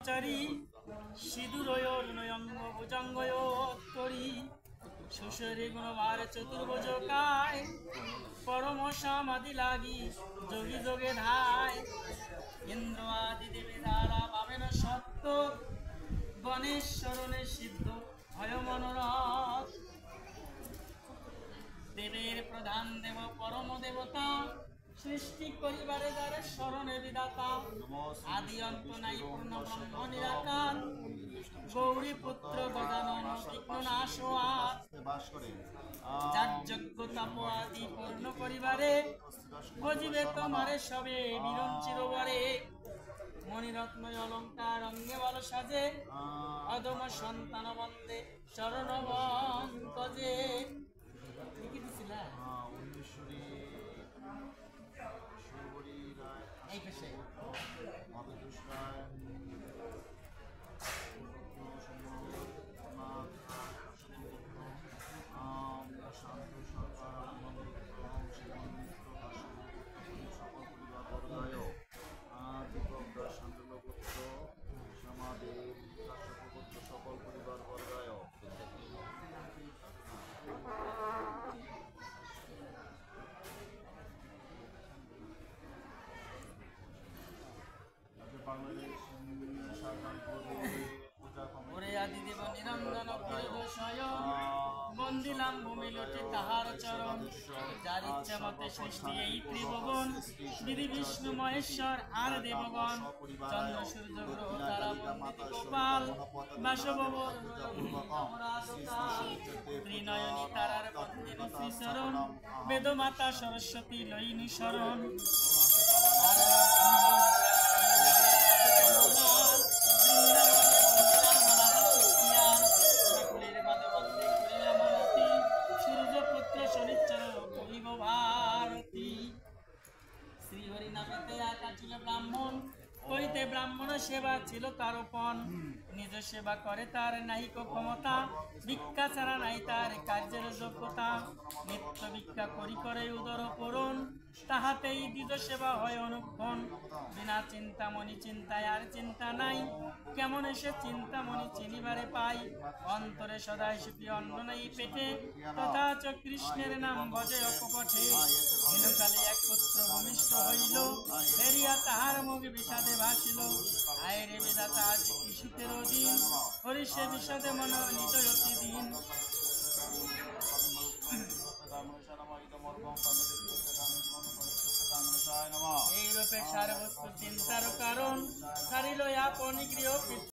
চারি সিঁদুরয়োর নয়ঙ্গ ভুজঙ্গয়োত্তরি সুশরী গুণবার চতুর্ভুজকায় পরম সমাধি লাগি যোগী যোগে ধায় ইন্দ্র আদি দেবী দ্বারা পাবেন সত্য গণেশ শরণে সিদ্ধ ভয় মনোরথ দেবের প্রধান দেব পরম দেবতা সৃষ্টি করিবারে যারে স্মরণে বিদাতা আদি অন্ত নাই পূর্ণ ব্রহ্ম নিরাকার গৌরী পুত্র গজানন বিঘ্ন নাশ যার যোগ্য তাপ আদি পূর্ণ করিবারে ভজিবে তোমারে সবে মিলন চিরবারে মণিরত্ন অলঙ্কার অঙ্গে বল সাজে অদম সন্তান বন্দে চরণ বন্দে ঠিকই দিছিল এই পেশে সকল পরিবার বর্গায় ওরে আদিদেব নিরঞ্জন বন্দিলাম ভূমি লোটে তাহার চরণ যার ইচ্ছা মতে সৃষ্টি এই ত্রিভুবন বিধি বিষ্ণু মহেশ্বর আর দেবগণ চন্দ্র সূর্য গ্রহ তারা বন্দিত গোপাল বাসভব ত্রিনয়নী তারার বন্দির শ্রীচরণ বেদমাতা সরস্বতী লইনি শরণ শ্রীহরি নামেতে একা ছিল ব্রাহ্মণ করিতে ব্রাহ্মণ সেবা ছিল তার উপন নিজ সেবা করে তার নাহিক ক্ষমতা ভিক্ষা ছাড়া নাই তার কার্যের যোগ্যতা নিত্য ভিক্ষা করি করে উদর পূরণ তাহাতেই দ্বিজ সেবা হয় অনুক্ষণ বিনা চিন্তামণি চিন্তায় আর চিন্তা নাই কেমন এসে চিন্তামণি চিনিবারে পাই অন্তরে সদাই সুখী অন্ন নাই পেটে তথাচ কৃষ্ণের নাম ভজে অকপটে দিনকালে এক পুত্র ভূমিষ্ঠ হইল ফেরিয়া তাহার মুখ বিষাদে ভাসিল আয় রে বেদাতা আজ কি সুখের দিন হরি সে বিষাদে মন নিজ দিন এই রূপে সার বস্তু চিন্তার কারণ সারিল আপনি গৃহ